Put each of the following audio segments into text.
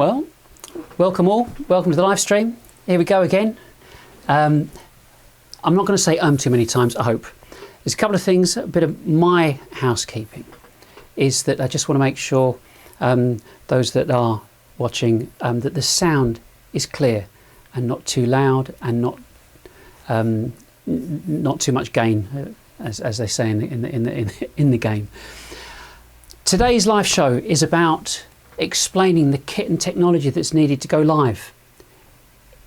Well, welcome all. Welcome to the live stream. Here we go again. I'm not going to say too many times, I hope. There's a couple of things, a bit of my housekeeping, is that I just want to make sure those that are watching that the sound is clear and not too loud and not too much gain, as they say in the game. Today's live show is about explaining the kit and technology that's needed to go live.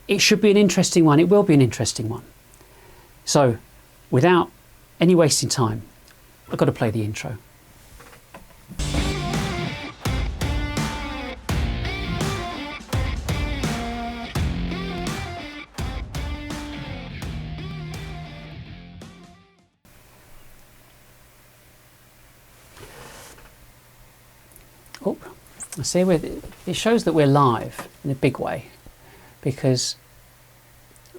It should be an interesting one. It will be an interesting one. So, without any wasting time, I've got to play the intro. Oh, I see it shows that we're live in a big way because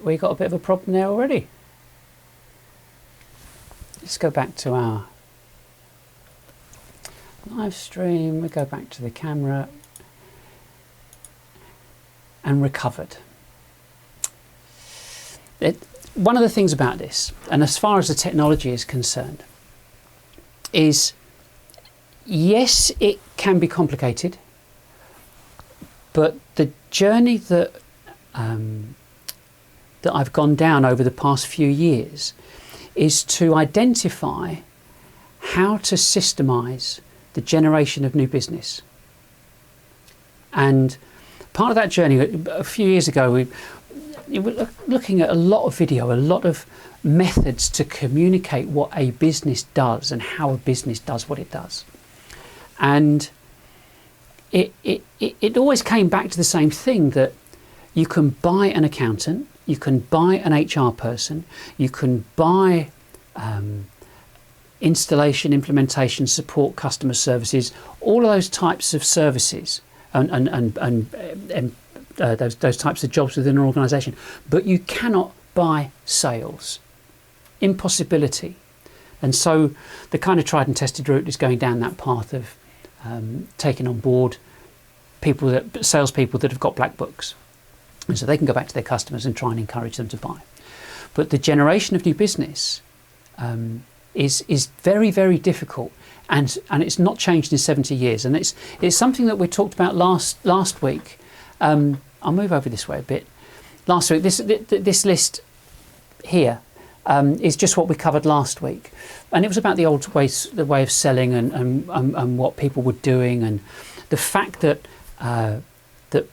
we got a bit of a problem there already. Let's go back to our live stream. We go back to the camera and recovered. One of the things about this, and as far as the technology is concerned, is yes, it can be complicated, but the journey that I've gone down over the past few years is to identify how to systemize the generation of new business. And part of that journey, a few years ago, we were looking at a lot of video, a lot of methods to communicate what a business does and how a business does what it does. And it always came back to the same thing, that you can buy an accountant, you can buy an HR person, you can buy installation, implementation, support, customer services, all of those types of services and those types of jobs within an organisation. But you cannot buy sales. Impossibility. And so the kind of tried and tested route is going down that path of taking on board salespeople that have got black books. And so they can go back to their customers and try and encourage them to buy. But the generation of new business is very, very difficult, and it's not changed in 70 years. And it's something that we talked about last week. I'll move over this way a bit. Last week, this list here is just what we covered last week, and it was about the old ways, the way of selling, and what people were doing, and the fact that that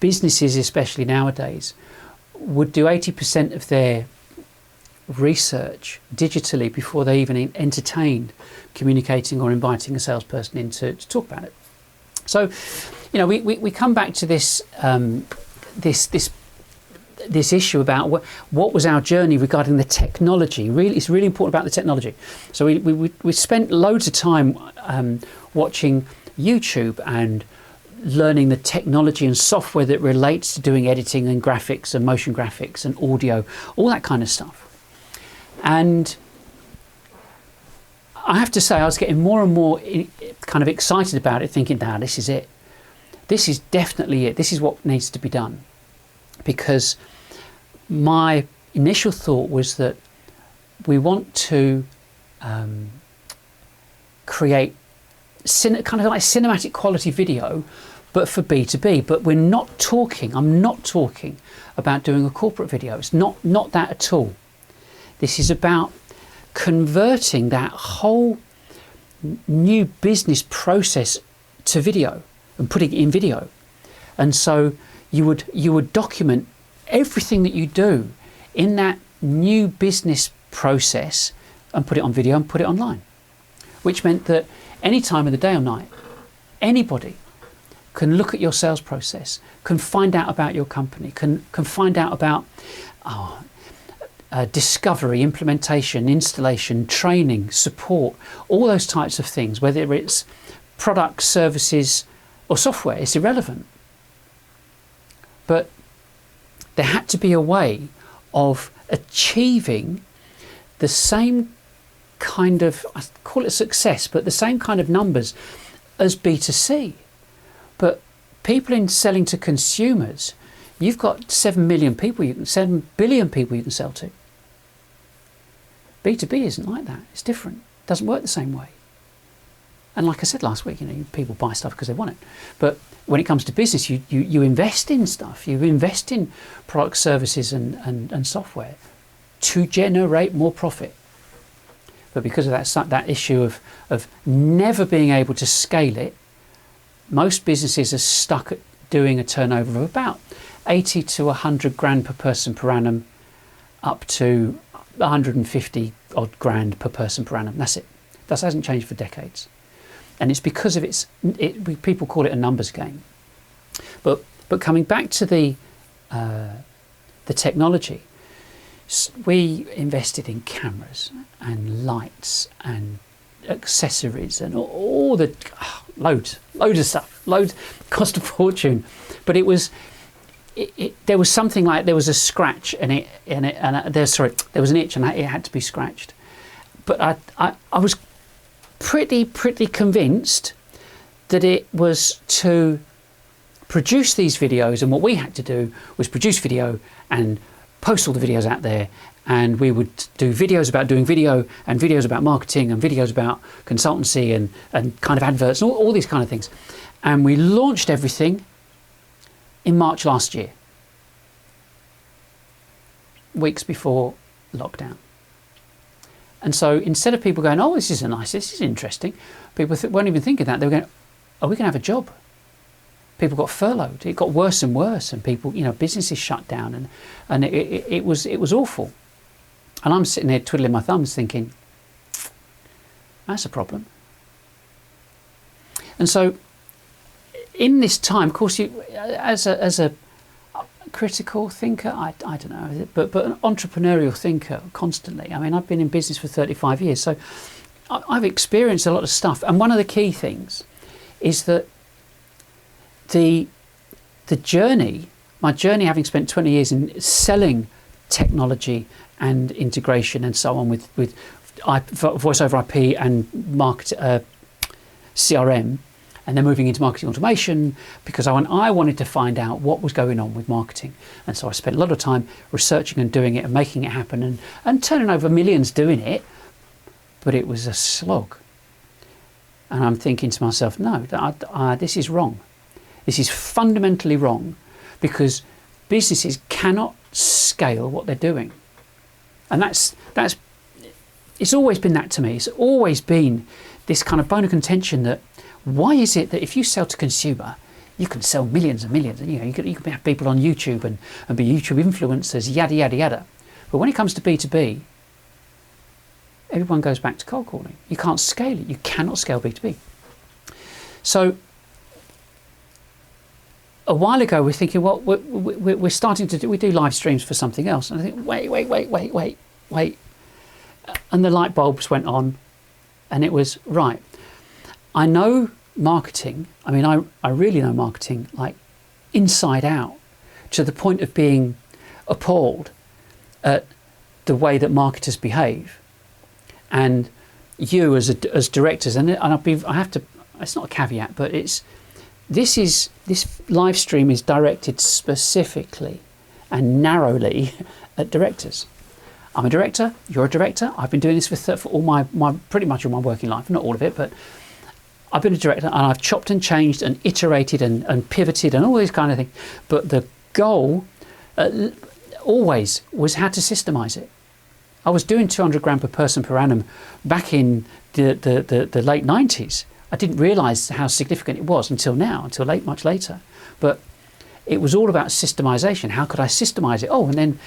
businesses, especially nowadays, would do 80% of their research digitally before they even entertained communicating or inviting a salesperson in to talk about it. So, you know, we come back to this this issue about what was our journey regarding the technology. Really, it's really important about the technology. So we spent loads of time watching YouTube and learning the technology and software that relates to doing editing and graphics and motion graphics and audio, all that kind of stuff. And I have to say, I was getting more and more kind of excited about it, thinking, "Now, this is it. This is definitely it. This is what needs to be done." Because my initial thought was that we want to create kind of like cinematic quality video, but for B2B. But I'm not talking about doing a corporate video. It's not that at all. This is about converting that whole new business process to video and putting it in video. And so you would document everything that you do in that new business process and put it on video and put it online, which meant that any time of the day or night, anybody can look at your sales process, can find out about your company, can find out about discovery, implementation, installation, training, support, all those types of things, whether it's products, services or software. It's irrelevant. But there had to be a way of achieving the same kind of, I call it success, but the same kind of numbers as B2C. But People in selling to consumers, you've got 7 billion people you can sell to. B2B isn't like that. It's different. It doesn't work the same way. And like I said last week, people buy stuff because they want it. But when it comes to business, you invest in stuff. You invest in products, services and software to generate more profit. But because of that issue of never being able to scale it, most businesses are stuck at doing a turnover of about 80 to 100 grand per person per annum, up to 150 odd grand per person per annum. That's it. That hasn't changed for decades. And it's because of people call it a numbers game. But coming back to the technology, we invested in cameras and lights and accessories and all the loads of stuff. Cost a fortune. But there was something like there was a scratch there was an itch and it had to be scratched. But I was pretty convinced that it was to produce these videos, and what we had to do was produce video and post all the videos out there, and we would do videos about doing video and videos about marketing and videos about consultancy and kind of adverts and all these kind of things. And we launched everything in March last year, weeks before lockdown. And so instead of people going, oh, this is interesting, people weren't even thinking that. They were going, are we going to have a job? People got furloughed. It got worse and worse, and people, businesses shut down, and it was awful. And I'm sitting there twiddling my thumbs thinking, that's a problem. And so in this time, of course, as a critical thinker, I don't know, but an entrepreneurial thinker constantly. I mean, I've been in business for 35 years, so I've experienced a lot of stuff. And one of the key things is that my journey, having spent 20 years in selling technology and integration and so on with voice over IP and CRM, and then moving into marketing automation, because I wanted to find out what was going on with marketing. And so I spent a lot of time researching and doing it and making it happen and turning over millions doing it, but it was a slog. And I'm thinking to myself, no, this is wrong. This is fundamentally wrong, because businesses cannot scale what they're doing. And it's always been that to me. It's always been this kind of bone of contention that, why is it that if you sell to consumer, you can sell millions and millions, and you can have people on YouTube and be YouTube influencers, yada yada yada. But when it comes to B2B, everyone goes back to cold calling. You can't scale it. You cannot scale B2B. So a while ago, we're thinking, well, we're starting to do live streams for something else, and I think, wait, and the light bulbs went on, and it was right. I know marketing. I mean, I really know marketing like inside out, to the point of being appalled at the way that marketers behave, and you as directors. And I have to. It's not a caveat, but this live stream is directed specifically and narrowly at directors. I'm a director. You're a director. I've been doing this for all my pretty much all my working life, not all of it, but I've been a director, and I've chopped and changed and iterated and pivoted and all these kind of things. But the goal always was how to systemize it. I was doing 200 grand per person per annum back in the late 90s. I didn't realise how significant it was until much later. But it was all about systemization. How could I systemize it? Oh, and then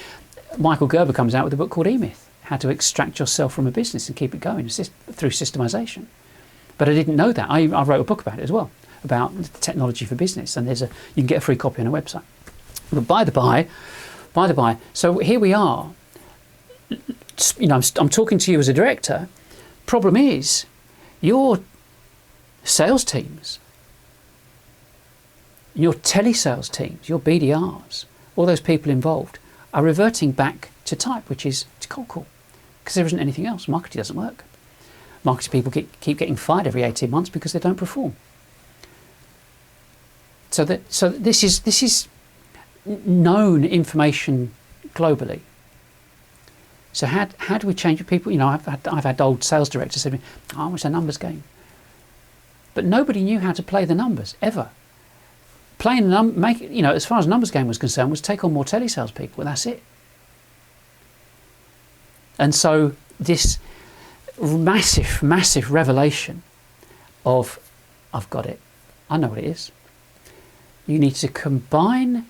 Michael Gerber comes out with a book called E-Myth, how to extract yourself from a business and keep it going through systemization. But I didn't know that. I wrote a book about it as well, about technology for business, and you can get a free copy on a website. But by the by, so here we are. I'm talking to you as a director. Problem is, your sales teams, your telesales teams, your BDRs, all those people involved are reverting back to type, which is to cold call, because there isn't anything else. Marketing doesn't work. Marketing people keep getting fired every 18 months because they don't perform. So this is known information globally. So how do we change it? People, I've had old sales directors say to me, "Oh, it's a numbers game," but nobody knew how to play the numbers ever. Playing as far as the numbers game was concerned, was take on more telesales people, and that's it. And so this massive revelation of, I've got it, I know what it is. You need to combine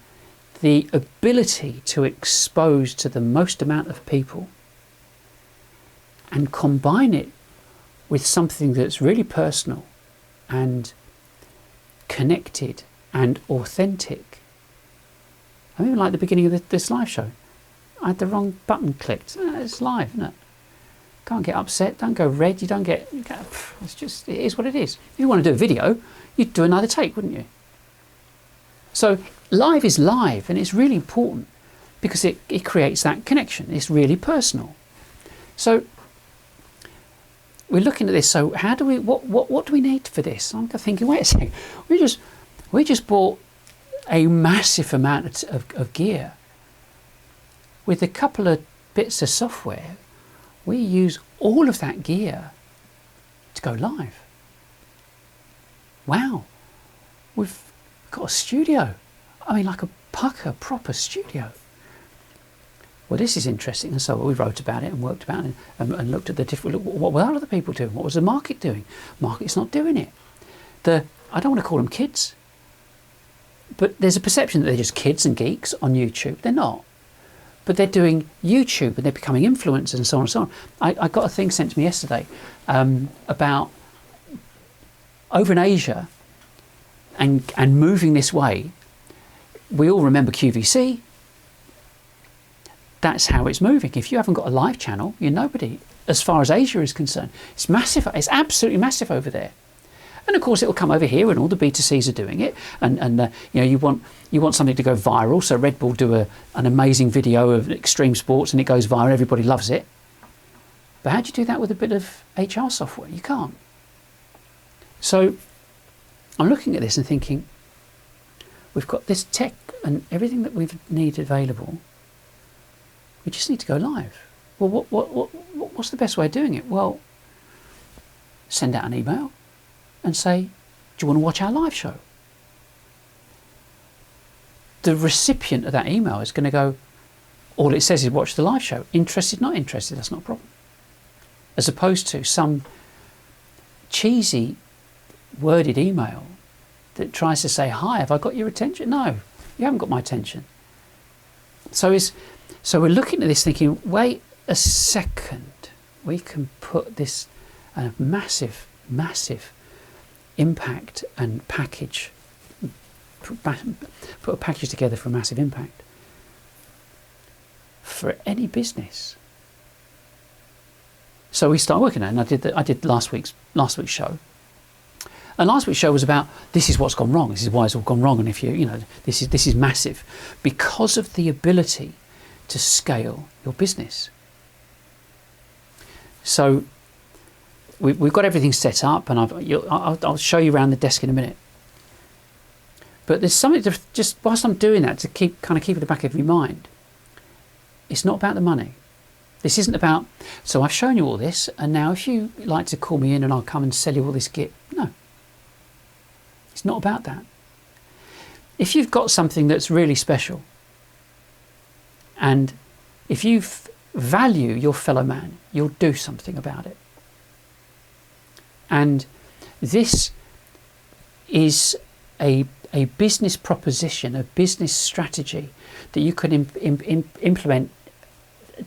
the ability to expose to the most amount of people and combine it with something that's really personal and connected and authentic. I mean, like the beginning of this live show, I had the wrong button clicked. It's live, isn't it? Can't get upset, don't go red, you get, it is what it is. If you want to do a video, you'd do another take, wouldn't you? So live is live, and it's really important because it creates that connection. It's really personal. So we're looking at this. So how do we? What do we need for this? I'm thinking. Wait a second. We just bought a massive amount of gear. With a couple of bits of software, we use all of that gear to go live. Wow, we've got a studio. I mean, like a proper studio. Well, this is interesting. And so we wrote about it and worked about it and looked at the different, what were other people doing? What was the market doing? Market's not doing it. I don't want to call them kids, but there's a perception that they're just kids and geeks on YouTube. They're not. But they're doing YouTube and they're becoming influencers and so on and so on. I got a thing sent to me yesterday about over in Asia and moving this way. We all remember QVC. That's how it's moving. If you haven't got a live channel, you're nobody as far as Asia is concerned. It's massive. It's absolutely massive over there. And of course, it will come over here, and all the B2Cs are doing it. And you want something to go viral. So Red Bull do an amazing video of extreme sports, and it goes viral. Everybody loves it. But how do you do that with a bit of HR software? You can't. So I'm looking at this and thinking, we've got this tech and everything that we need available. We just need to go live. Well, what's the best way of doing it? Well, send out an email and say, do you want to watch our live show? The recipient of that email is going to go, all it says is watch the live show. Interested, not interested, that's not a problem. As opposed to some cheesy worded email that tries to say, hi, have I got your attention? No, you haven't got my attention. So we're looking at this thinking, wait a second, we can put this massive impact and package, put a package together for a massive impact for any business. So we start working on it, and I did last week's show. And last week's show was about, this is what's gone wrong, this is why it's all gone wrong, and if this is massive because of the ability to scale your business. So we've got everything set up, and I'll show you around the desk in a minute. But there's something to just, whilst I'm doing that, to keep it in the back of your mind. It's not about the money. This isn't about, so I've shown you all this, and now if you like to call me in and I'll come and sell you all this kit. No. It's not about that. If you've got something that's really special, and if you value your fellow man, you'll do something about it. And this is a business proposition, a business strategy that you can implement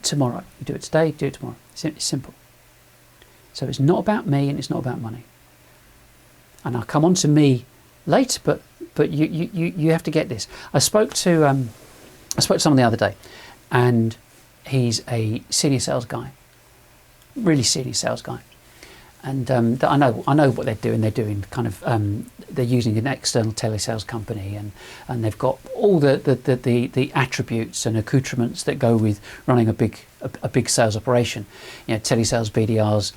tomorrow. You do it today, do it tomorrow. It's simple. So it's not about me and it's not about money. And I'll come on to me later, but you have to get this. I spoke to someone the other day, and he's a senior sales guy, really senior sales guy, and I know what they're doing. They're doing kind of they're using an external telesales company, and they've got all the attributes and accoutrements that go with running a big sales operation. Telesales, BDRs,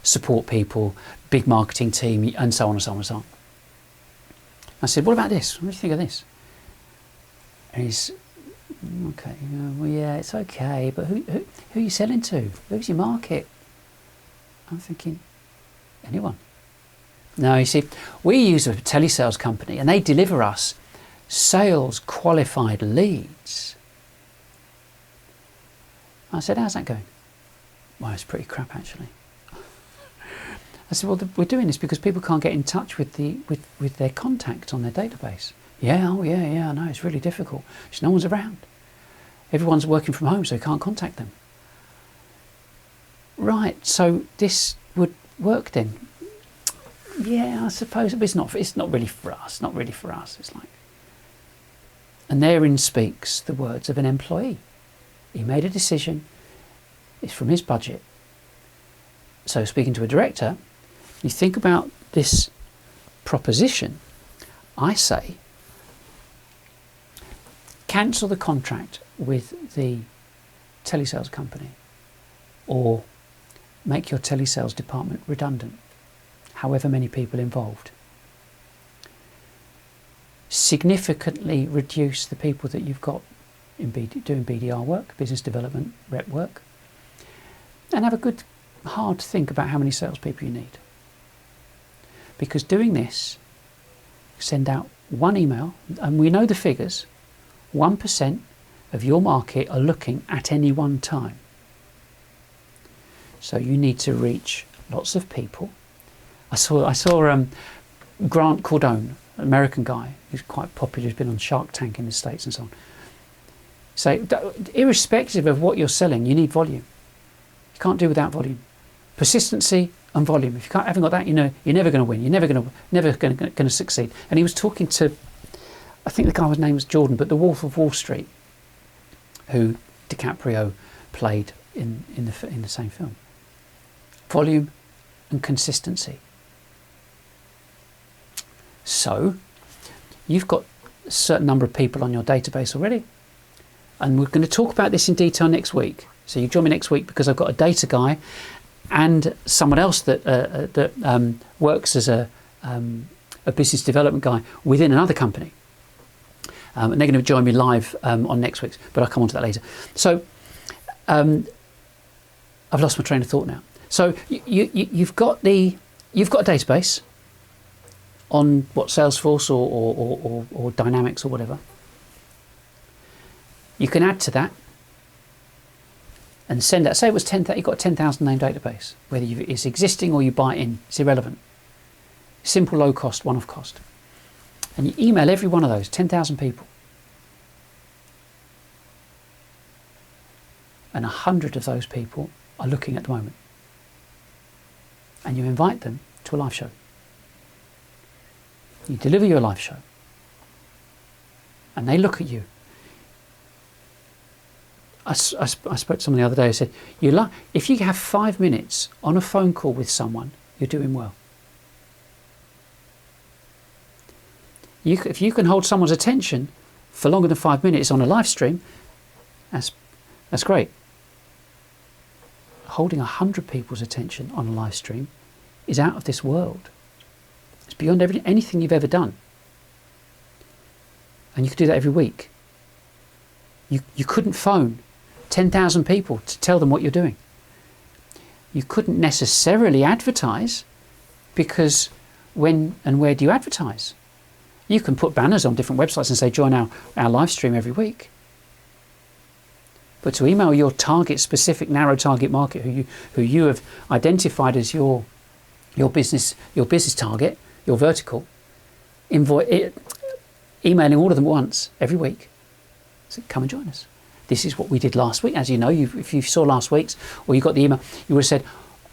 support people, big marketing team, and so on and so on and so on. I said, what about this? What do you think of this? And he's, okay, well, yeah, it's okay, but who are you selling to? Who's your market? I'm thinking, anyone. No, you see, we use a telesales company and they deliver us sales qualified leads. I said, how's that going? Well, it's pretty crap, actually. I said, well, we're doing this because people can't get in touch with their contacts on their database. Yeah, oh yeah, I know, it's really difficult. Just no one's around. Everyone's working from home, so you can't contact them. Right, so this would work then. Yeah, I suppose, but it's not really for us, not really for us. It's like, and therein speaks the words of an employee. He made a decision, it's from his budget. So speaking to a director, you think about this proposition, I say, cancel the contract with the telesales company or make your telesales department redundant, however many people involved. Significantly reduce the people that you've got in doing BDR work, business development, rep work, and have a good hard think about how many salespeople you need. Because doing this, send out one email, and we know the figures, 1% of your market are looking at any one time. So you need to reach lots of people. I saw Grant Cardone, an American guy who's quite popular, who's been on Shark Tank in the States and so on. So irrespective of what you're selling, you need volume. You can't do without volume. Persistency and volume. If you haven't got that, you know you're never going to win. You're never going to succeed. And he was talking to, I think the guy's name was Jordan, but the Wolf of Wall Street, who DiCaprio played in the same film. Volume and consistency. So you've got a certain number of people on your database already, and we're going to talk about this in detail next week. So you join me next week because I've got a data guy and someone else that works as a business development guy within another company. And they're going to join me live on next week's, but I'll come on to that later. So I've lost my train of thought now. So you've got a database on what, Salesforce or Dynamics or whatever. You can add to that and send out. Say it was 10,000. You've got a 10,000 name database. Whether it's existing or you buy it in, it's irrelevant. Simple, low cost, one-off cost. And you email every one of those 10,000 people, and 100 of those people are looking at the moment. And you invite them to a live show. You deliver your live show, and they look at you. I spoke to someone the other day who said, if you have 5 minutes on a phone call with someone, you're doing well. If you can hold someone's attention for longer than 5 minutes on a live stream, that's great. Holding 100 people's attention on a live stream is out of this world. It's beyond anything you've ever done. And you could do that every week. You couldn't phone 10,000 people to tell them what you're doing. You couldn't necessarily advertise, because when and where do you advertise? You can put banners on different websites and say, join our live stream every week. But to email your specific narrow target market who you have identified as your business target, your vertical, emailing all of them at once every week. So come and join us. This is what we did last week. As you know, if you saw last week's, or you got the email, you would have said,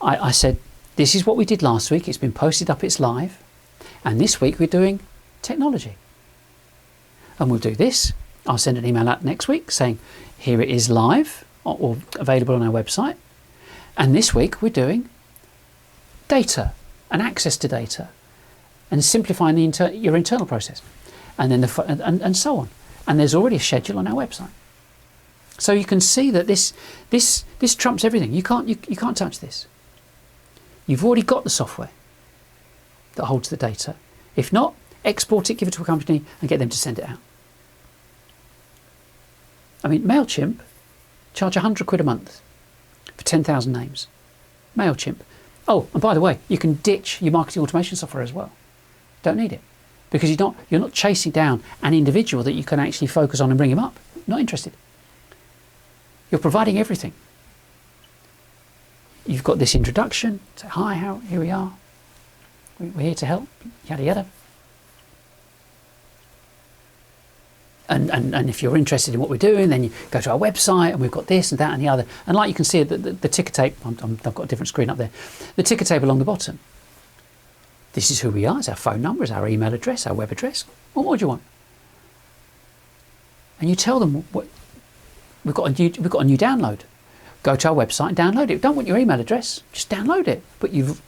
I said, this is what we did last week. It's been posted up, it's live. And this week we're doing technology. And we'll do this. I'll send an email out next week saying, here it is live or available on our website. And this week we're doing data and access to data and simplifying your internal process, and then and so on. And there's already a schedule on our website. So you can see that this trumps everything. You can't touch this. You've already got the software that holds the data. If not, export it, give it to a company and get them to send it out. I mean, MailChimp charge £100 a month for 10,000 names. MailChimp. Oh, and by the way, you can ditch your marketing automation software as well. Don't need it. Because you're not chasing down an individual that you can actually focus on and bring him up. Not interested. You're providing everything. You've got this introduction. Say, hi, here we are. We're here to help. Yada yada. And if you're interested in what we're doing, then you go to our website and we've got this and that and the other. And like you can see, the ticker tape, I've got a different screen up there, the ticker tape along the bottom. This is who we are, it's our phone number, it's our email address, our web address. What more do you want? And you tell them what we've got a new download. Go to our website and download it. Don't want your email address, just download it. But you've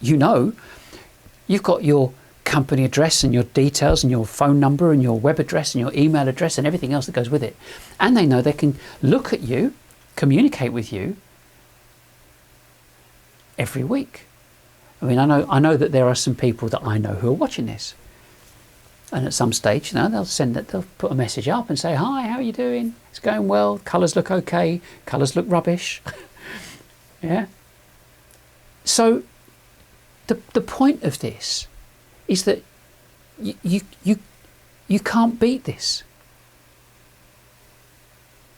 got your company address and your details and your phone number and your web address and your email address and everything else that goes with it. And they know they can look at you, communicate with you every week. I mean, I know that there are some people that I know who are watching this. And at some stage, they'll put a message up and say, hi, how are you doing? It's going well. Colours look okay. Colours look rubbish. Yeah. So the point of this is that you can't beat this.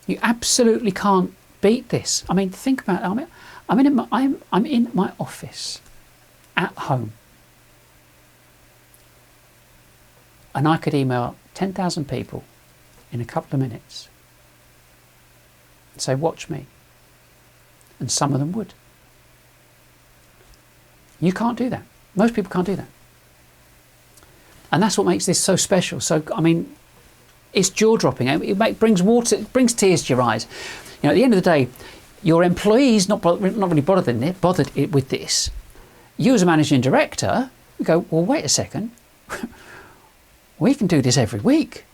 You absolutely can't beat this. I mean, think about it. I'm in my office at home, and I could email 10,000 people in a couple of minutes and say, watch me. And some of them would. You can't do that. Most people can't do that. And that's what makes this so special. So, I mean, it's jaw-dropping. It brings tears to your eyes. At the end of the day, your employees not really bothered with this. You as a managing director, you go, well, wait a second. We can do this every week.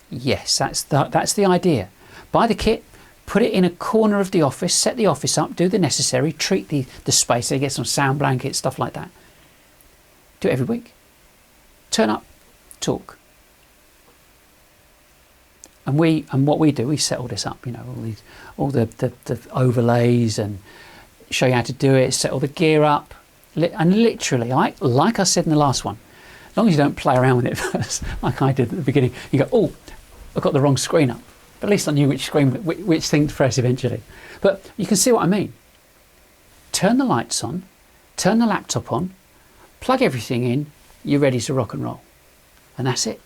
Yes, that's the idea. Buy the kit, put it in a corner of the office, set the office up, do the necessary, treat the space, so you get some sound blankets, stuff like that. Do it every week. Turn up, talk. And what we do, we set all this up, all the overlays and show you how to do it, set all the gear up. And literally, like I said in the last one, as long as you don't play around with it first, like I did at the beginning, you go, oh, I've got the wrong screen up. But at least I knew which thing to press eventually. But you can see what I mean. Turn the lights on, turn the laptop on, plug everything in, you're ready to rock and roll. And that's it.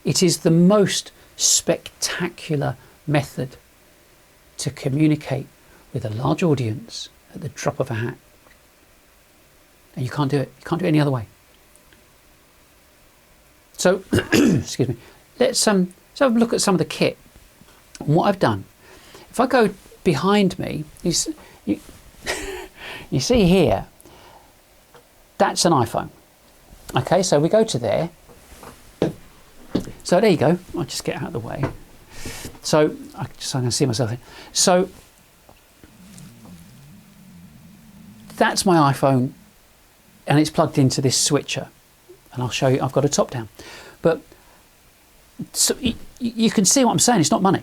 It is the most spectacular method to communicate with a large audience at the drop of a hat. And you can't do it. You can't do it any other way. So, excuse me. Let's have a look at some of the kit and what I've done. If I go behind me, you see here, that's an iPhone. Okay, so we go to there. So there you go. I'll just get out of the way. So I can see myself here. So that's my iPhone, and it's plugged into this switcher. And I'll show you. I've got a top down, but so you can see what I'm saying. It's not money.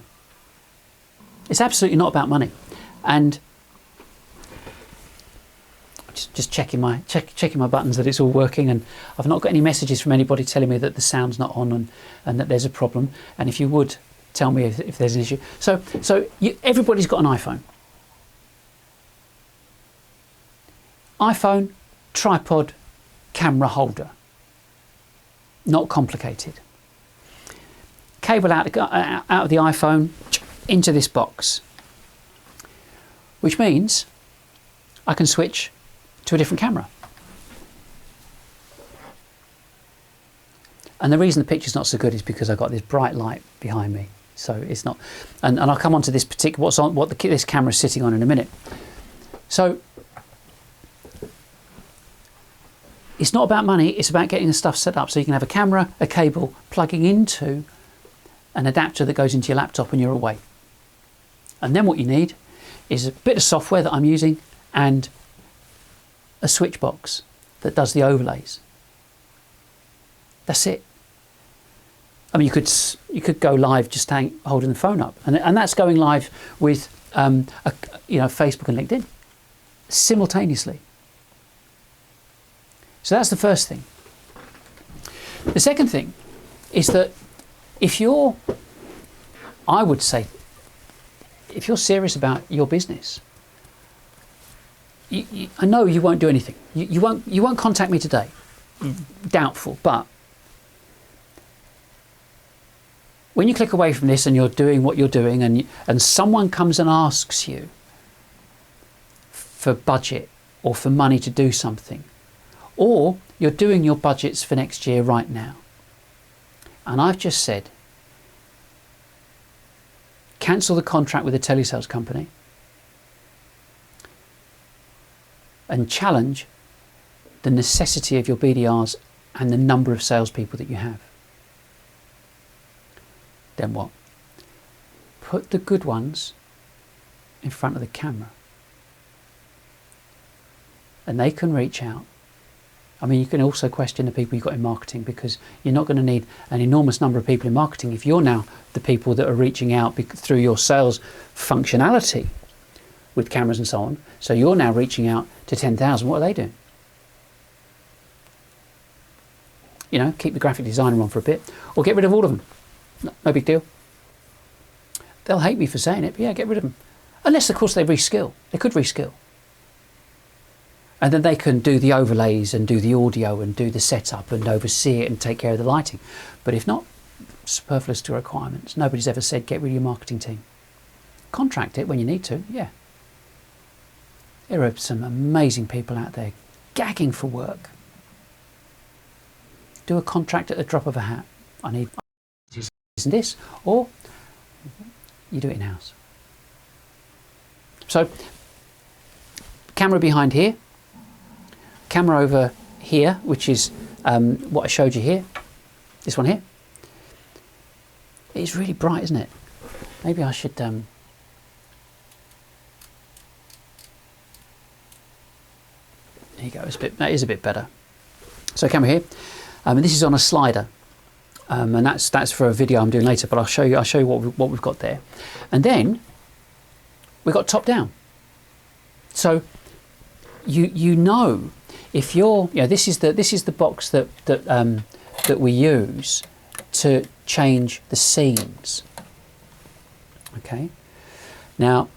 It's absolutely not about money. And just checking my buttons that it's all working, and I've not got any messages from anybody telling me that the sound's not on and that there's a problem. And if you would tell me if there's an issue. So everybody's got an iPhone. iPhone, tripod, camera holder. Not complicated. Cable out of the iPhone into this box, which means I can switch to a different camera. And the reason the picture's not so good is because I've got this bright light behind me, so it's not. And I'll come on to this particular this camera's sitting on in a minute. So it's not about money. It's about getting the stuff set up so you can have a camera, a cable, plugging into an adapter that goes into your laptop, and you're away. And then what you need is a bit of software that I'm using and a switch box that does the overlays. That's it. I mean, you could go live just holding the phone up, and that's going live with Facebook and LinkedIn simultaneously. So that's the first thing. The second thing is that I would say, if you're serious about your business, I know you won't do anything. You won't contact me today. Doubtful, but when you click away from this and you're doing what you're doing, and someone comes and asks you for budget or for money to do something, or you're doing your budgets for next year right now, and I've just said, cancel the contract with the telesales company and challenge the necessity of your BDRs and the number of salespeople that you have. Then what? Put the good ones in front of the camera, and they can reach out. I mean, you can also question the people you've got in marketing, because you're not going to need an enormous number of people in marketing if you're now the people that are reaching out through your sales functionality with cameras and so on. So you're now reaching out to 10,000. What are they doing? Keep the graphic designer on for a bit, or get rid of all of them. No big deal. They'll hate me for saying it, but yeah, get rid of them. Unless, of course, they reskill. They could reskill. And then they can do the overlays and do the audio and do the setup and oversee it and take care of the lighting. But if not, superfluous to requirements. Nobody's ever said get rid of your marketing team. Contract it when you need to, yeah. There are some amazing people out there gagging for work. Do a contract at the drop of a hat. I need this, or you do it in-house. So, camera behind here, camera over here, which is what I showed you here, this one here. It's really bright, isn't it? Maybe I should there you go, that is a bit better. So camera here, and this is on a slider. And that's for a video I'm doing later, but I'll show you what we've got there. And then we've got top down. So if you're this is the box that we use to change the scenes. Okay. Now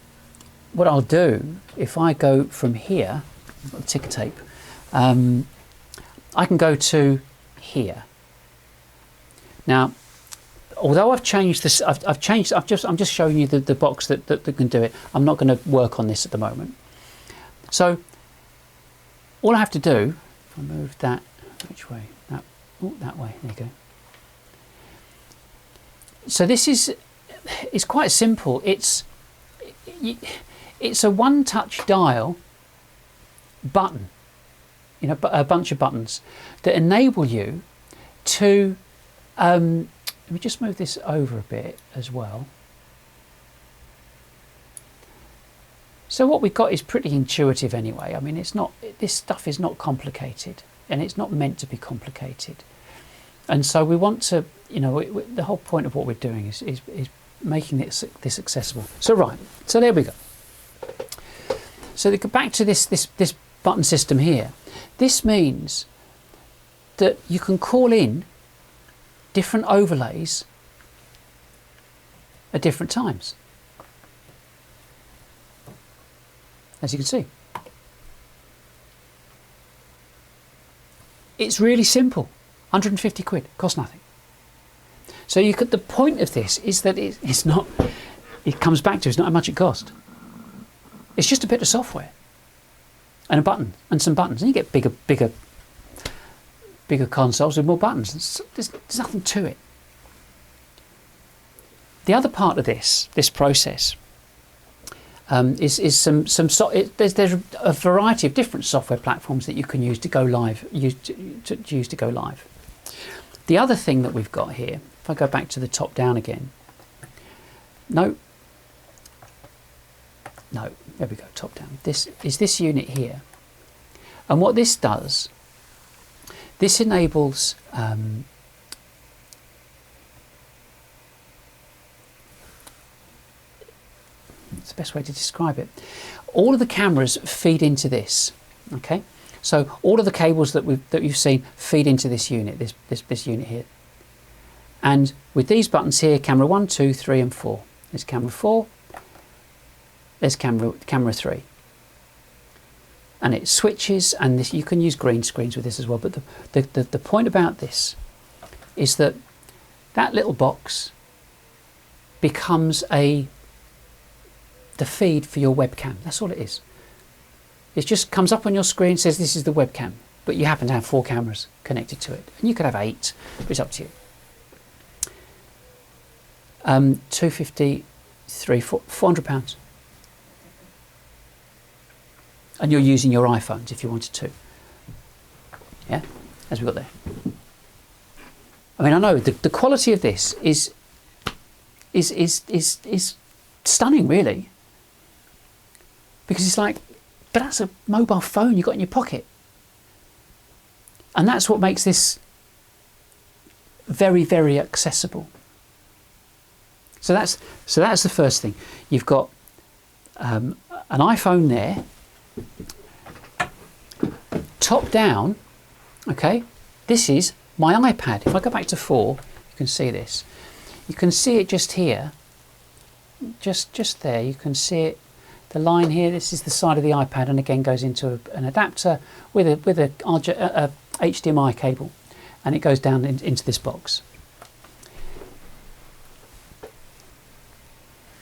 what I'll do, if I go from here, I've got the ticker tape, I can go to here. Now, although I've changed this, I'm just showing you the box that can do it. I'm not going to work on this at the moment. So, all I have to do, if I move that, which way? That way. There you go. So it's quite simple. It's a one-touch dial button, a bunch of buttons that enable you to. Let me just move this over a bit as well. So what we've got is pretty intuitive anyway. I mean, this stuff is not complicated, and it's not meant to be complicated. And so we want to, the whole point of what we're doing is making this accessible. So right, so there we go. So to go back to this button system here, this means that you can call in different overlays at different times, as you can see. It's really simple. 150 quid, costs nothing. So the point of this is that it's not, it comes back to, it's not how much it costs. It's just a bit of software and a button and some buttons, and you get bigger consoles with more buttons. There's nothing to it. The other part of this process is there's a variety of different software platforms that you can use to go live. Use to go live. The other thing that we've got here, if I go back to the top down again, no, there we go, top down. This is this unit here, and what this does. This enables That's the best way to describe it. All of the cameras feed into this. Okay, so all of the cables that you've seen feed into this unit, this unit here. And with these buttons here, camera 1, 2, 3, and 4. There's camera 4. There's camera 3. And it switches, and this, you can use green screens with this as well. But the point about this is that that little box becomes the feed for your webcam. That's all it is. It just comes up on your screen, says this is the webcam, but you happen to have 4 cameras connected to it. And you could have 8, but it's up to you. 253, £400. And you're using your iPhones if you wanted to. Yeah, as we got there. I mean, I know the quality of this is stunning, really, because it's like, but that's a mobile phone you got in your pocket, and that's what makes this very, very accessible. So that's the first thing. You've got an iPhone there, top down. Okay, this is my iPad. If I go back to 4, you can see this. You can see it just here, just there. You can see it, the line here. This is the side of the iPad, and again goes into an adapter with a HDMI cable, and it goes down into this box.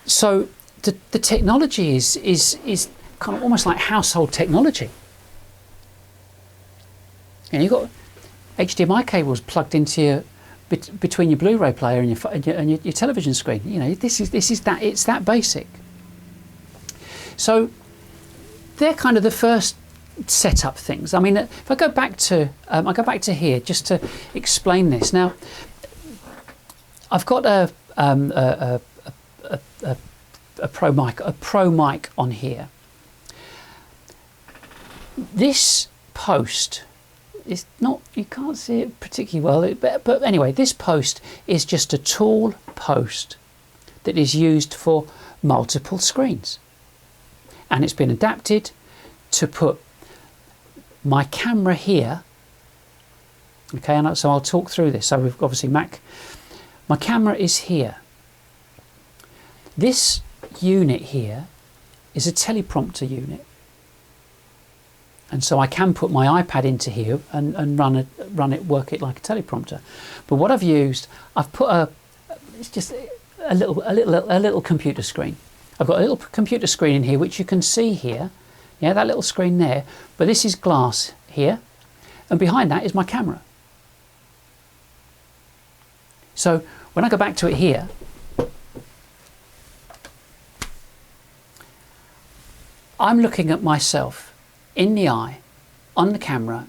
So the technology is kind of almost like household technology. And you've got HDMI cables plugged into your between your Blu-ray player and your television screen. You know, this is that, it's that basic. So they're kind of the first setup things. I mean, if I go back to here just to explain this. Now, I've got a pro mic on here. This post is not, you can't see it particularly well, but anyway, this post is just a tall post that is used for multiple screens, and it's been adapted to put my camera here. Okay, and so I'll talk through this. So we've obviously my camera is here. This unit here is a teleprompter unit, and so I can put my iPad into here and work it like a teleprompter. But what I've put it's just a little computer screen. I've got a little computer screen in here which you can see here. Yeah, that little screen there. But this is glass here, and behind that is my camera. So when I go back to it here, I'm looking at myself in the eye on the camera,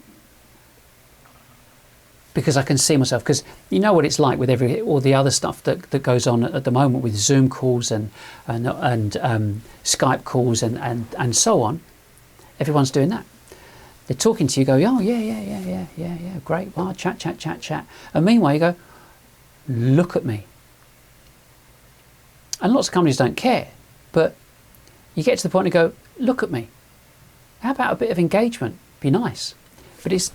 because I can see myself. Because you know what it's like with all the other stuff that goes on at the moment with Zoom calls and Skype calls and so on. Everyone's doing that. They're talking to you, go, oh yeah, great, wow, chat, and meanwhile you go, look at me. And lots of companies don't care, but you get to the point and go, look at me. How about a bit of engagement? Be nice. But it's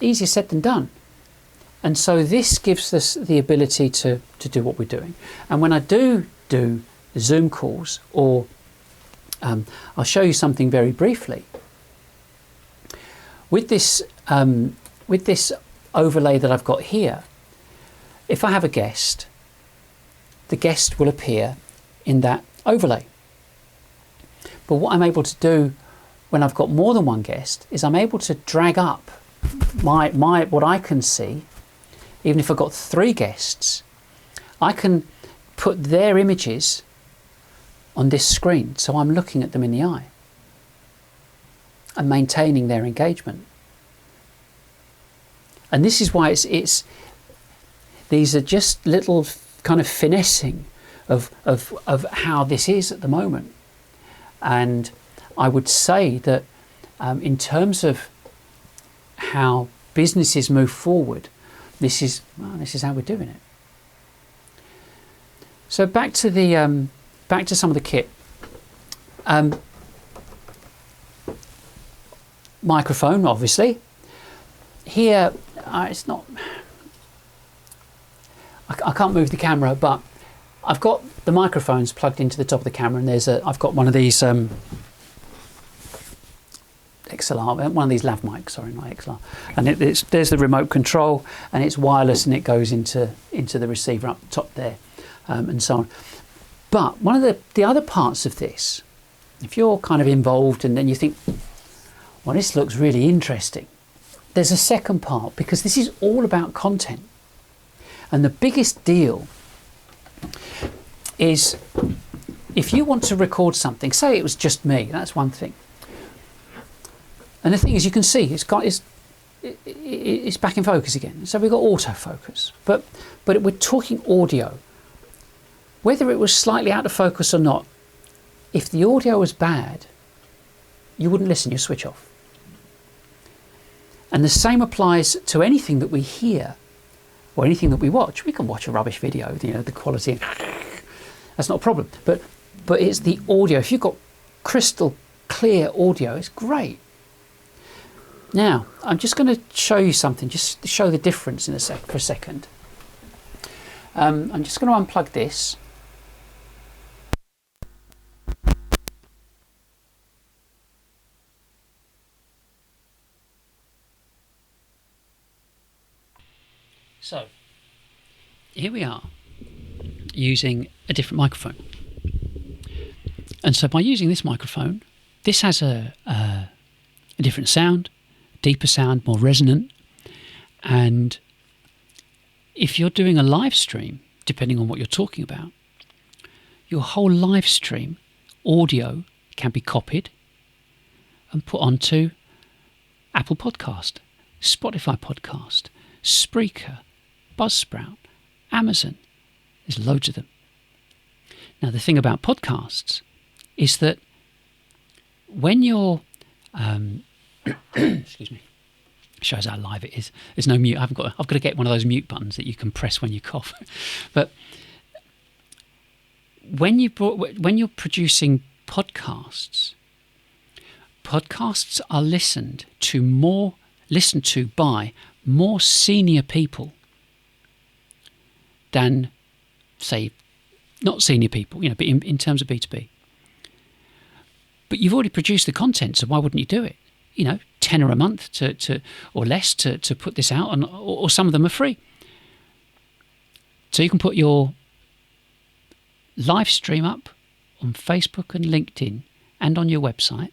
easier said than done. And so this gives us the ability to do what we're doing. And when I do Zoom calls, or I'll show you something very briefly. With this overlay that I've got here, if I have a guest, the guest will appear in that overlay. But what I'm able to do when I've got more than one guest is I'm able to drag up my what I can see. Even if I've got 3 guests, I can put their images on this screen, so I'm looking at them in the eye and maintaining their engagement. And this is why these are just little kind of finessing of how this is at the moment. And I would say that in terms of how businesses move forward, this is how we're doing it. So back to some of the kit. microphone, obviously. Here, it's not... I can't move the camera, but I've got the microphones plugged into the top of the camera, and I've got one of these XLR, one of these lav mics, sorry, not XLR, and there's the remote control, and it's wireless, and it goes into the receiver up top there, and so on. But one of the other parts of this, if you're kind of involved, and then you think, well, this looks really interesting, there's a second part, because this is all about content. And the biggest deal is, if you want to record something, say it was just me, that's one thing. And the thing is, you can see it's back in focus again. So we've got autofocus, but we're talking audio. Whether it was slightly out of focus or not, if the audio was bad, you wouldn't listen, you'd switch off. And the same applies to anything that we hear or anything that we watch. We can watch a rubbish video, the quality, that's not a problem. But it's the audio. If you've got crystal clear audio, it's great. Now, I'm just going to show you something, just to show the difference for a second. I'm just going to unplug this. So, here we are, using a different microphone. And so by using this microphone, this has a different sound, deeper sound, more resonant. And if you're doing a live stream, depending on what you're talking about, your whole live stream audio can be copied and put onto Apple Podcast, Spotify Podcast, Spreaker, Buzzsprout, Amazon. There's loads of them. Now, the thing about podcasts is that when you're excuse me, shows how live it is. There's no mute. I've got to get one of those mute buttons that you can press when you cough. But when you're producing podcasts are listened to by more senior people than, say, not senior people, but in terms of B2B. But you've already produced the content, so why wouldn't you do it? £10 a month to or less to put this out, or some of them are free. So you can put your live stream up on Facebook and LinkedIn and on your website,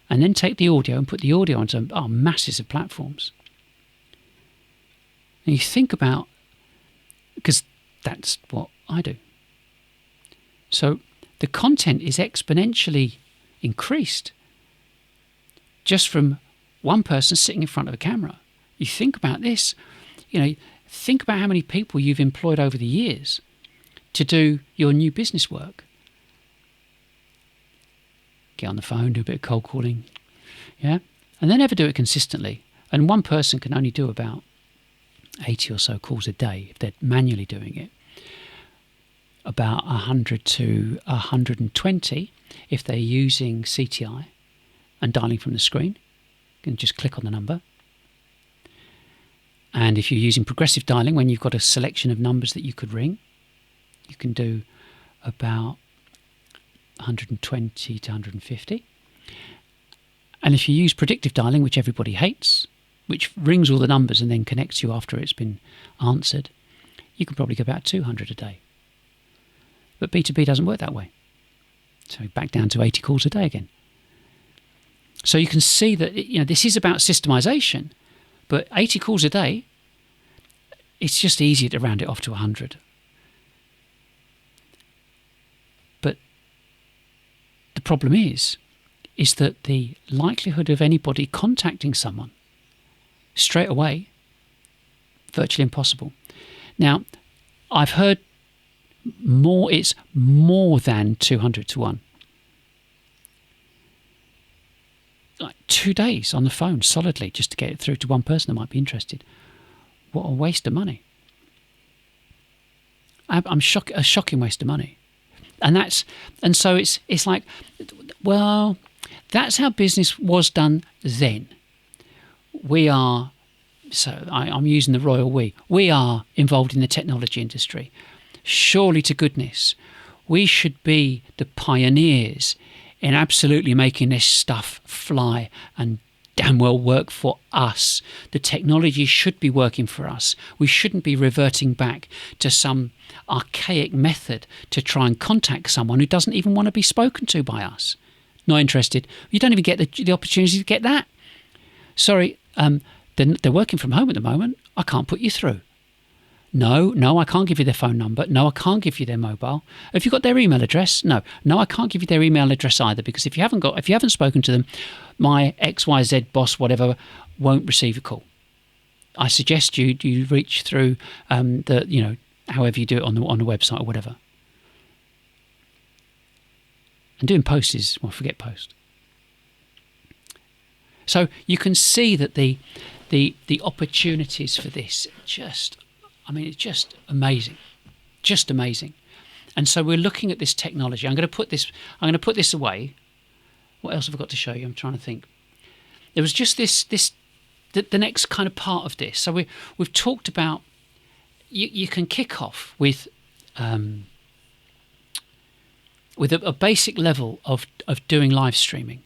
and then take the audio and put the audio onto masses of platforms. And you think about, because that's what I do. So the content is exponentially increased just from one person sitting in front of a camera. You think about this, think about how many people you've employed over the years to do your new business work. Get on the phone, do a bit of cold calling, and they never do it consistently. And one person can only do about 80 or so calls a day if they're manually doing it. About 100 to 120 if they're using CTI and dialing from the screen. You can just click on the number. And if you're using progressive dialing, when you've got a selection of numbers that you could ring, you can do about 120 to 150. And if you use predictive dialing, which everybody hates, which rings all the numbers and then connects you after it's been answered, you can probably go about 200 a day. But B2B doesn't work that way. So back down to 80 calls a day again. So you can see that this is about systemization, but 80 calls a day, it's just easier to round it off to 100. But the problem is that the likelihood of anybody contacting someone straight away, virtually impossible. Now, I've heard it's more than 200 to 1. Like 2 days on the phone solidly just to get it through to one person that might be interested. What a waste of money. A shocking waste of money. And so it's like, Well, that's how business was done then. I'm using the royal we. We are involved in the technology industry. Surely to goodness, we should be the pioneers in absolutely making this stuff fly and damn well work for us. The technology should be working for us. We shouldn't be reverting back to some archaic method to try and contact someone who doesn't even want to be spoken to by us. Not interested. You don't even get the opportunity to get that. Sorry, they're working from home at the moment. I can't put you through. No, I can't give you their phone number. No, I can't give you their mobile. Have you got their email address? No, I can't give you their email address either, because if you haven't spoken to them, my XYZ boss, whatever, won't receive a call. I suggest you reach through however you do it on the website or whatever. And doing post is, well, forget post. So you can see that the opportunities for this it's just amazing, just amazing. And so we're looking at this technology. I'm going to put this away. What else have I got to show you? I'm trying to think. There was just the next kind of part of this. So we've talked about you can kick off with a basic level of doing live streaming.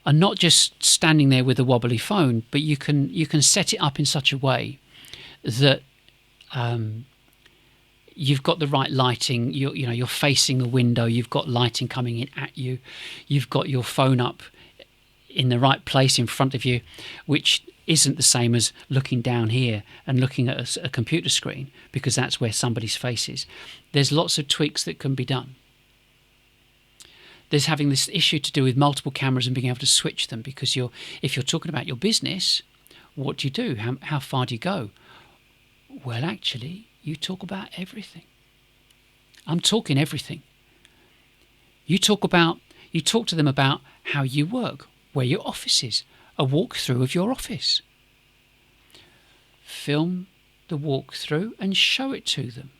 And not just standing there with a wobbly phone, but you can set it up in such a way that you've got the right lighting. You're facing a window. You've got lighting coming in at you. You've got your phone up in the right place in front of you, which isn't the same as looking down here and looking at a computer screen, because that's where somebody's face is. There's lots of tweaks that can be done. There's having this issue to do with multiple cameras and being able to switch them, because if you're talking about your business, what do you do? How far do you go? Well, actually, you talk about everything. I'm talking everything. You talk to them about how you work, where your office is, a walkthrough of your office. Film the walkthrough and show it to them.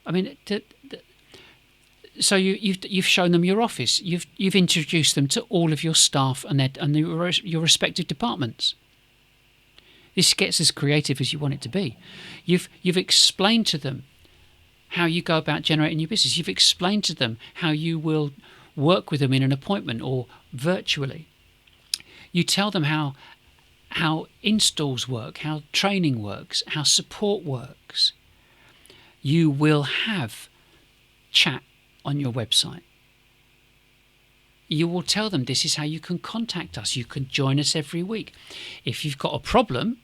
I mean, so you've shown them your office. You've introduced them to all of your staff and your respective departments. This gets as creative as you want it to be. You've explained to them how you go about generating your business. You've explained to them how you will work with them in an appointment or virtually. You tell them how installs work, how training works, how support works. You will have chat on your website. You will tell them this is how you can contact us. You can join us every week. If you've got a problem,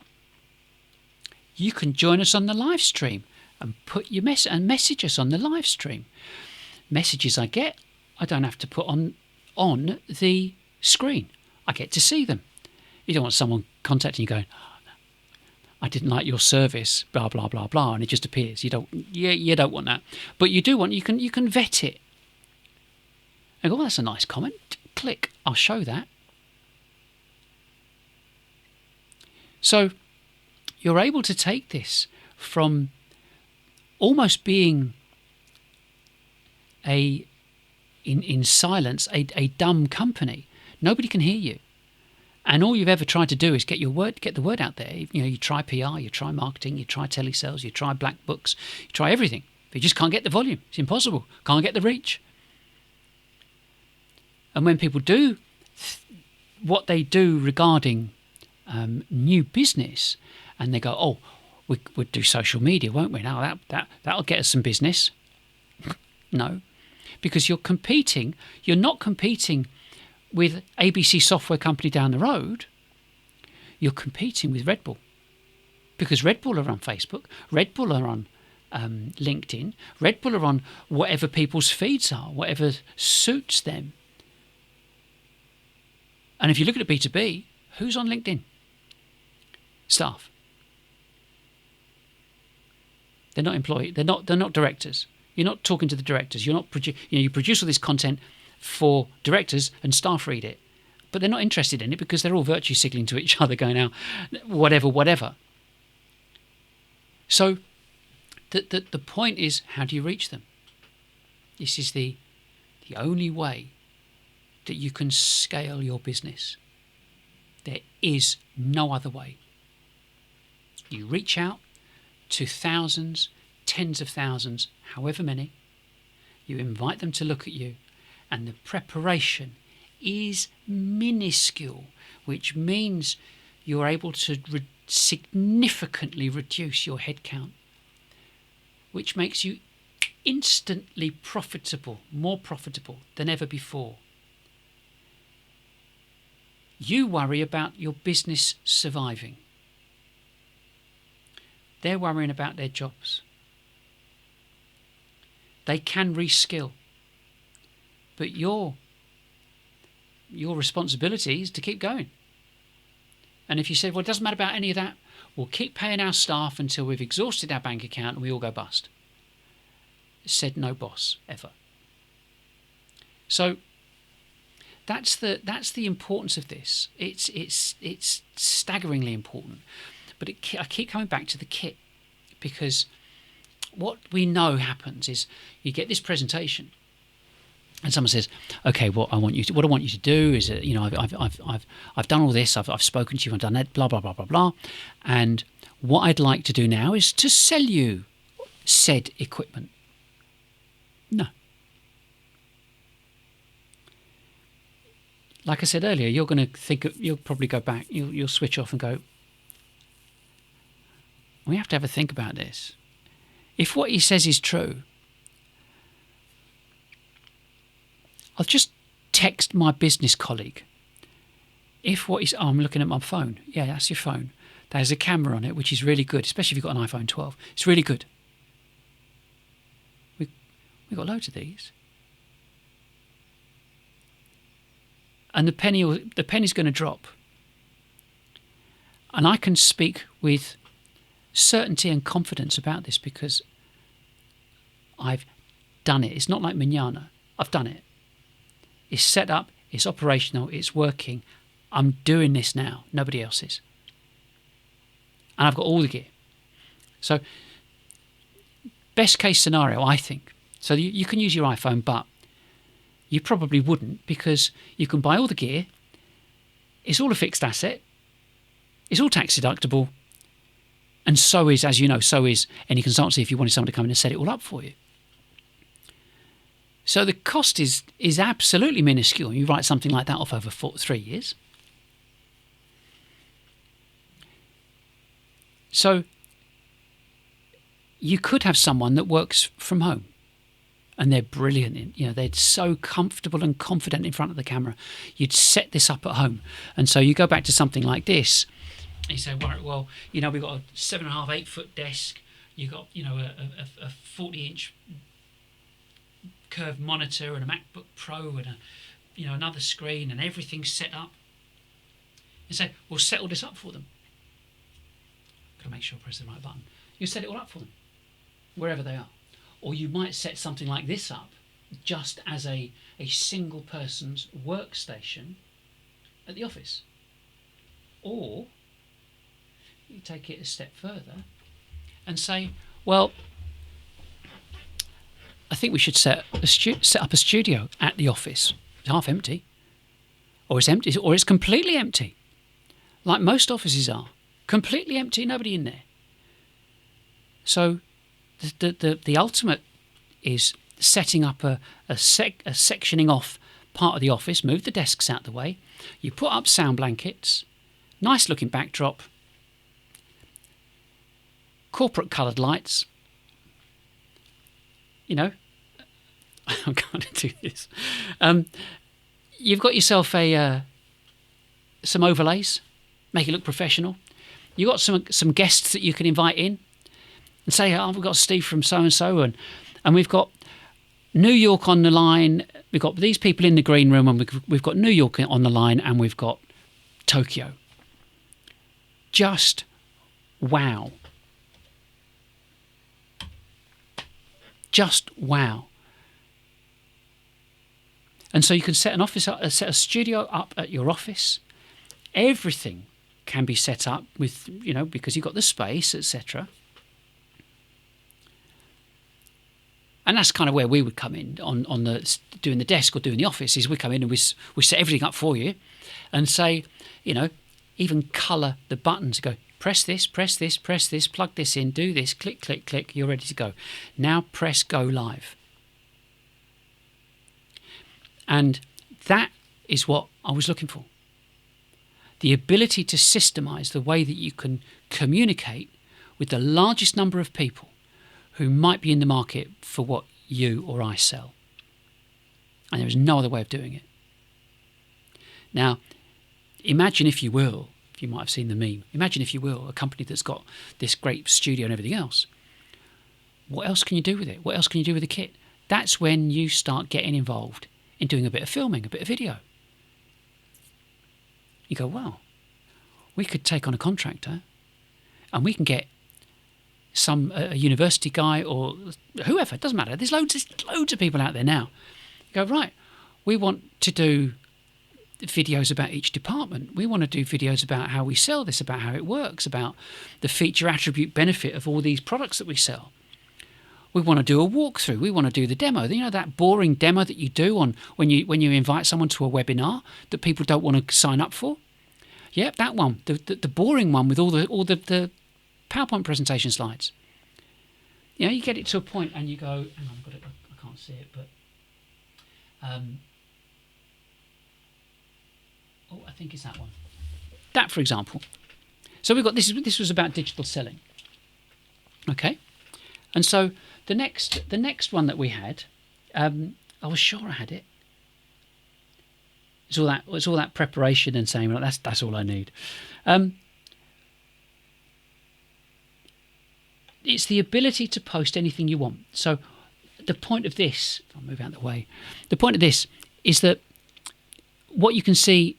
you can join us on the live stream and put your message us on the live stream. Messages I get, I don't have to put on the screen. I get to see them. You don't want someone contacting you going, I didn't like your service, blah blah blah blah, and it just appears. You don't want that, but you do want. You can vet it. And go, well, that's a nice comment. Click. I'll show that. So you're able to take this from almost being in silence, a dumb company. Nobody can hear you. And all you've ever tried to do is get the word out there. You try PR, you try marketing, you try telesales, you try black books, you try everything. But you just can't get the volume. It's impossible. Can't get the reach. And when people do what they do regarding new business, and they go, oh, we'd do social media, won't we? Now that'll get us some business. No, because you're competing. You're not competing with ABC software company down the road. You're competing with Red Bull, because Red Bull are on Facebook, Red Bull are on LinkedIn, Red Bull are on whatever people's feeds are, whatever suits them. And if you look at a B2B, who's on LinkedIn? Staff. They're not employees. They're not directors. You're not talking to the directors. You're not you produce all this content for directors, and staff read it, but they're not interested in it because they're all virtue signaling to each other, going out, whatever. So the point is, how do you reach them? This is the only way that you can scale your business. There is no other way. You reach out to thousands, tens of thousands, however many. You invite them to look at you, and the preparation is minuscule, which means you're able to significantly reduce your headcount, which makes you instantly profitable, more profitable than ever before. You worry about your business surviving. They're worrying about their jobs. They can reskill, but your responsibility is to keep going. And if you say, well, it doesn't matter about any of that, we'll keep paying our staff until we've exhausted our bank account and we all go bust. Said no boss ever. So that's the importance of this. It's staggeringly important. But I keep coming back to the kit, because what we know happens is you get this presentation, and someone says, "Okay, what I want you to do is, I've done all this. I've spoken to you. I've done that. Blah blah blah blah blah. And what I'd like to do now is to sell you said equipment." No. Like I said earlier, you're going to think. You'll probably go back. You'll switch off and go, we have to have a think about this. If what he says is true, I'll just text my business colleague. If what he's, I'm looking at my phone. Yeah, that's your phone. There's a camera on it, which is really good, especially if you've got an iPhone 12. It's really good. We've got loads of these. And the penny's going to drop. And I can speak with certainty and confidence about this because I've done it. It's not like manana. I've done it. It's set up, it's operational, it's working. I'm doing this now. Nobody else is. And I've got all the gear. So, best case scenario, I think. So you can use your iPhone, but you probably wouldn't, because you can buy all the gear. It's all a fixed asset. It's all tax deductible. And so is, as you know, so is any consultancy if you wanted someone to come in and set it all up for you. So the cost is absolutely minuscule. You write something like that off over 3 years. So you could have someone that works from home, and they're brilliant. They're so comfortable and confident in front of the camera. You'd set this up at home, and so you go back to something like this. And you say, well, we've got a 7.5, 8 foot desk. You've got, a 40-inch curved monitor and a MacBook Pro and another screen, and everything's set up. You say, we'll set all this up for them. Got to make sure I press the right button. You set it all up for them, wherever they are. Or you might set something like this up just as a single person's workstation at the office. Or you take it a step further and say, well, I think we should set up a studio at the office. It's half empty, or it's empty, or it's completely empty, like most offices are, completely empty, nobody in there. So the ultimate is setting up a sectioning off part of the office. Move the desks out the way. You put up sound blankets, nice looking backdrop, corporate coloured lights. I'm going to do this. You've got yourself some overlays, make it look professional. You've got some guests that you can invite in and say, we've got Steve from so-and-so, and we've got New York on the line. We've got these people in the green room, and we've got New York on the line, and we've got Tokyo. Just wow. Just wow. And so you can set set a studio up at your office. Everything can be set up with, because you've got the space, etc. And that's kind of where we would come in on the doing the desk or doing the office. Is we come in and we set everything up for you, and say, even colour the buttons. Go press this, press this, press this, plug this in, do this, click, click, click. You're ready to go. Now press go live. And that is what I was looking for. The ability to systemize the way that you can communicate with the largest number of people who might be in the market for what you or I sell. And there is no other way of doing it. Now, imagine, if you will, you might have seen the meme, imagine, if you will, a company that's got this great studio and everything else. What else can you do with it? What else can you do with the kit? That's when you start getting involved in doing a bit of filming, a bit of video. You go, well, we could take on a contractor and we can get a university guy or whoever, it doesn't matter. There's loads of people out there now. You go, right, we want to do videos about each department. We want to do videos about how we sell this, about how it works, about the feature attribute benefit of all these products that we sell. We want to do a walkthrough. We want to do the demo. That boring demo that you do on when you invite someone to a webinar that people don't want to sign up for. Yep, that one, the boring one with all the PowerPoint presentation slides. You get it to a point and you go, hang on, I can't see it, but I think it's that one. That, for example. So we've got this was about digital selling. Okay, and so the next one that we had, I was sure I had it. It's all that preparation and saying, well, that's all I need. It's the ability to post anything you want. So the point of this, I'll move out of the way. The point of this is that what you can see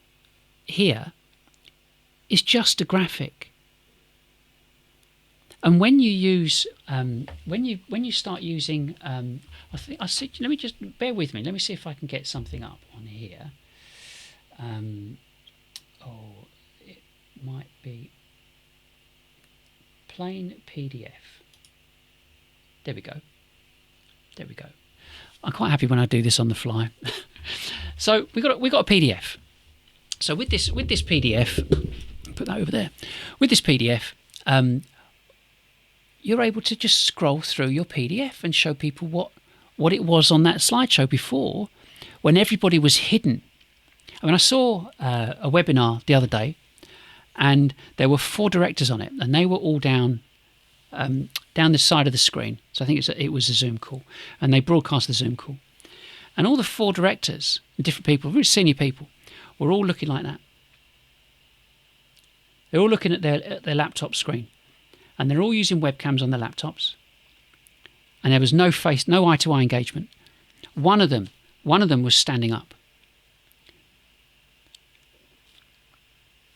here is just a graphic. And when you use, when you start using, let me just bear with me. Let me see if I can get something up on here. It might be plain PDF. There we go. I'm quite happy when I do this on the fly. So we got a PDF. So with this PDF, put that over there. With this PDF, you're able to just scroll through your PDF and show people what it was on that slideshow before, when everybody was hidden. I mean, I saw a webinar the other day, and there were 4 directors on it, and they were all down the side of the screen. So I think it was a Zoom call, and they broadcast the Zoom call. And all the 4 directors, different people, very senior people, were all looking like that. They're all looking at their laptop screen, and they're all using webcams on their laptops. And there was no eye-to-eye engagement. One of them was standing up.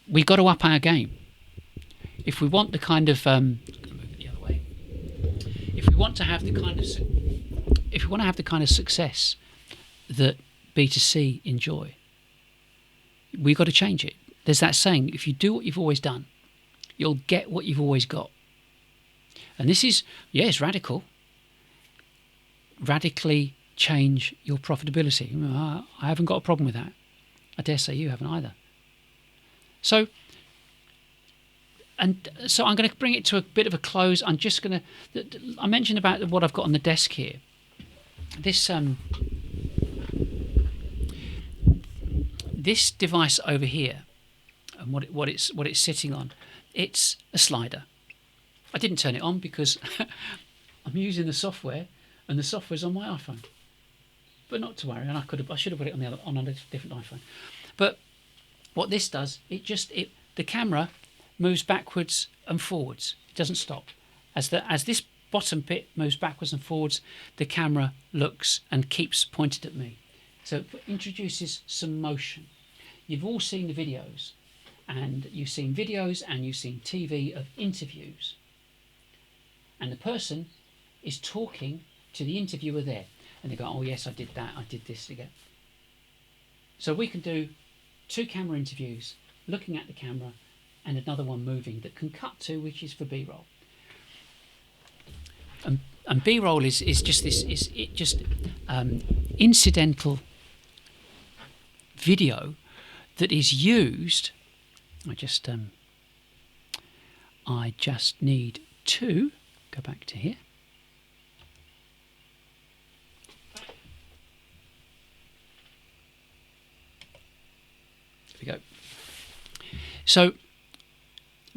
We've got to up our game. If we want the kind of if we want to have the kind of success that B2C enjoy, we've got to change it. There's that saying: if you do what you've always done, you'll get what you've always got. And this is, it's radical. Radically change your profitability. I haven't got a problem with that. I dare say you haven't either. So I'm going to bring it to a bit of a close. I mentioned about what I've got on the desk here. This device over here, and what it's sitting on, it's a slider. I didn't turn it on because I'm using the software, and the software's on my iPhone. But not to worry, and I should have put it on a different iPhone. But what this does, the camera moves backwards and forwards. It doesn't stop. As this bottom bit moves backwards and forwards, the camera looks and keeps pointed at me. So it introduces some motion. You've all seen the videos, and you've seen TV of interviews. And the person is talking to the interviewer there. And they go, oh yes, I did that, I did this again. So we can do 2 camera interviews, looking at the camera, and another one moving that can cut to, which is for B-roll. And B-roll is just this incidental video that is used. I just need to go back to here. There we go. So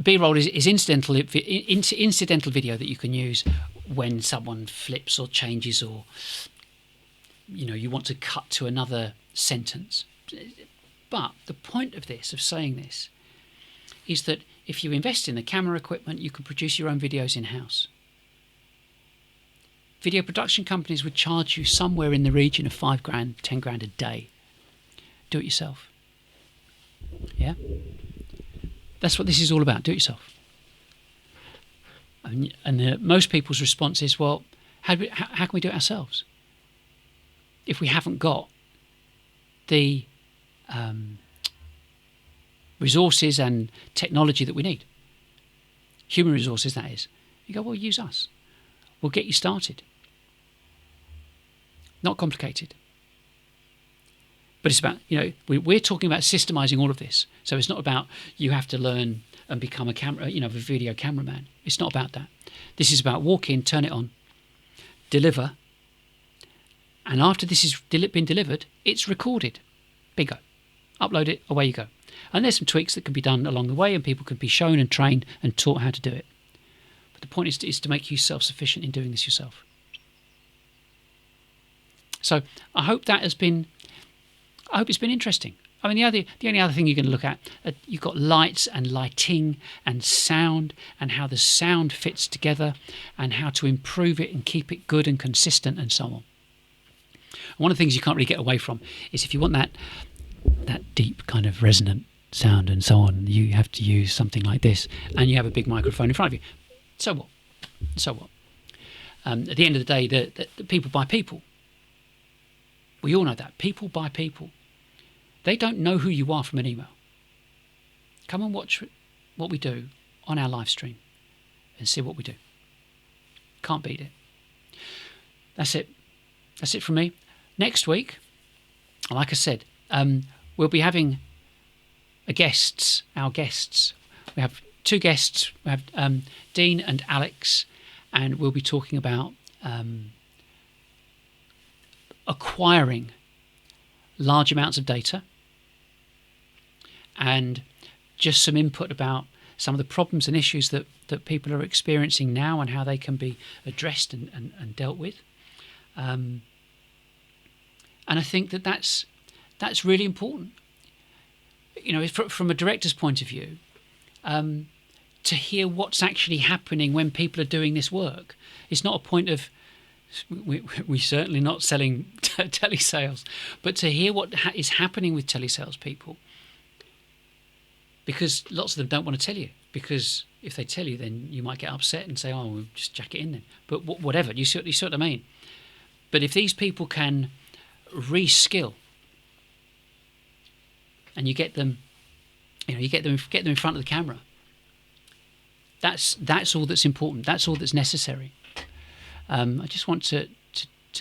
B-roll is incidental video that you can use when someone flips or changes, or you want to cut to another sentence. But the point of saying this, is that if you invest in the camera equipment, you can produce your own videos in-house. Video production companies would charge you somewhere in the region of $5,000, $10,000 a day. Do it yourself. Yeah? That's what this is all about. Do it yourself. And most people's response is, well, how can we do it ourselves if we haven't got the resources and technology that we need? Human resources, that is. You go, well, use us. We'll get you started. Not complicated. But it's about, we're talking about systemizing all of this. So it's not about you have to learn and become a video cameraman. It's not about that. This is about walk in, turn it on, deliver, and after this has been delivered, it's recorded. Bingo. Upload it, away you go. And there's some tweaks that can be done along the way, and people can be shown and trained and taught how to do it. But the point is to make you self-sufficient in doing this yourself. So I hope it's been interesting. I mean, the only other thing you're going to look at, you've got lights and lighting and sound, and how the sound fits together, and how to improve it and keep it good and consistent, and so on. One of the things you can't really get away from is if you want that deep kind of resonant sound and so on, you have to use something like this, and you have a big microphone in front of you. So what? At the end of the day, the people buy people. We all know that. People buy people. They don't know who you are from an email. Come and watch what we do on our live stream and see what we do. Can't beat it. That's it. That's it from me. Next week, like I said, we'll be having our guests. We have two guests. We have Dean and Alex, and we'll be talking about acquiring large amounts of data, and just some input about some of the problems and issues that people are experiencing now, and how they can be addressed and dealt with. And I think that's really important. From a director's point of view, to hear what's actually happening when people are doing this work. It's not a point of we're certainly not selling telesales, but to hear what is happening with telesales people, because lots of them don't want to tell you, because if they tell you, then you might get upset and say, "Oh, we'll just jack it in then." But whatever, you see what I mean. But if these people can reskill, and you get them in front of the camera, that's all that's important. That's all that's necessary. I just want to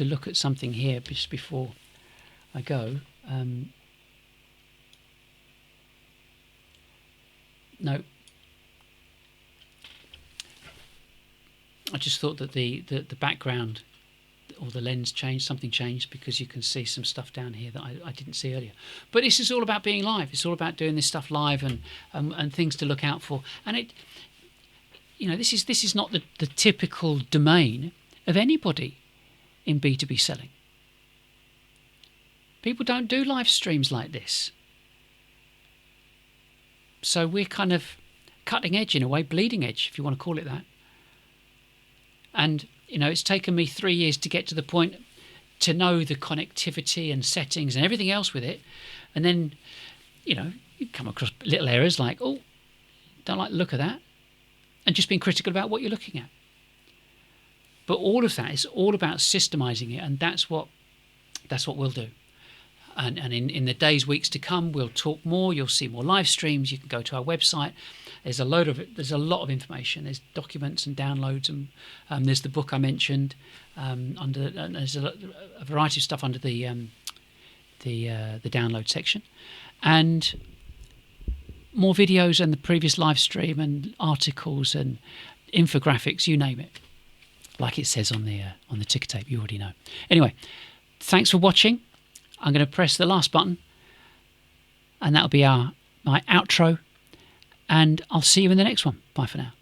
look at something here just before I go. No, I just thought that the background or the lens changed. Something changed, because you can see some stuff down here that I didn't see earlier. But this is all about being live. It's all about doing this stuff live, and things to look out for. And this is not the typical domain of anybody in B2B selling. People don't do live streams like this. So we're kind of cutting edge in a way, bleeding edge, if you want to call it that. And, it's taken me 3 years to get to the point to know the connectivity and settings and everything else with it. And then, you come across little errors like, oh, don't like the look of that. And just being critical about what you're looking at. But all of that is all about systemizing it, and that's what we'll do. And in the days, weeks to come, we'll talk more. You'll see more live streams. You can go to our website There's a lot of information. There's documents and downloads, and there's the book I mentioned. And there's a variety of stuff under the download section, and more videos and the previous live stream and articles and infographics, you name it, like it says on the ticker tape. You already know. Anyway, thanks for watching. I'm going to press the last button, and that'll be my outro, and I'll see you in the next one. Bye for now.